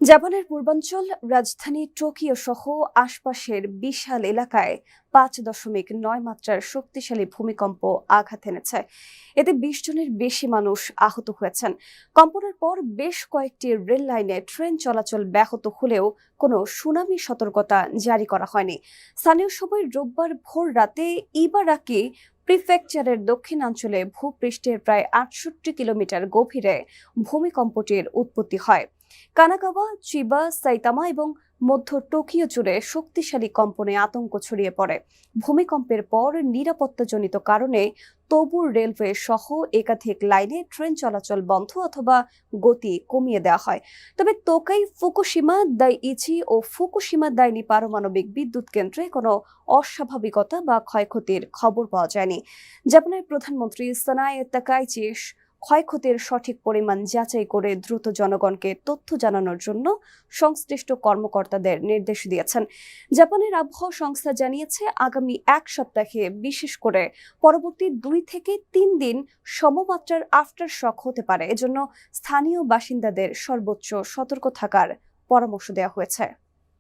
জাপানের পূর্বাঞ্চল রাজধানী টোকিও সহ আশপাশের বিশাল এলাকায় 5.9 মাত্রার শক্তিশালী ভূমিকম্প আঘাত এনেছে। এতে 20 জনের বেশি মানুষ আহত হয়েছেন। কম্পনের পর বেশ কয়েকটি রেল লাইনে ট্রেন চলাচল ব্যাহত হলেও কোনো সুনামি সতর্কতা জারি করা হয়নি। স্থানীয় সময় রোববার ভোর রাতে ইবারাকি প্রিফেকচারের দক্ষিণাঞ্চলে ভূপৃষ্ঠের প্রায় 68 কিলোমিটার গভীরে ভূমিকম্পটির উৎপত্তি হয়। কানাগাওয়া, চিবা, সাইতামা এবং মধ্য টোকিও জুড়ে শক্তিশালী কম্পনে আতঙ্ক ছড়িয়ে পড়ে। ভূমিকম্পের পর নিরাপত্তাজনিত কারণে তবু রেলওয়ে সহ একাধিক লাইনে ট্রেন চলাচল বন্ধ অথবা গতি কমিয়ে দেওয়া হয়। তবে তোকাই ফুকুশিমা দাইইচি ও ফুকুশিমা দাইনি পারমাণবিক বিদ্যুৎ কেন্দ্রে কোনো অস্বাভাবিকতা বা ক্ষয়ক্ষতির খবর পাওয়া যায়নি। জাপানের প্রধানমন্ত্রী সানায়ে তাকাইচি ক্ষয়ক্ষতির সঠিক পরিমাণ যাচাই করে দ্রুত জনগণকে তথ্য জানানোর জন্য সংশ্লিষ্ট কর্মকর্তাদের নির্দেশ দিয়েছেন। জাপানের আবহাওয়া সংস্থা জানিয়েছে, আগামী এক সপ্তাহে বিশেষ করে পরবর্তী 2 থেকে 3 দিন সমমাত্রার আফটার শক হতে পারে। এজন্য স্থানীয় বাসিন্দাদের সর্বোচ্চ সতর্ক থাকার পরামর্শ দেওয়া হয়েছে।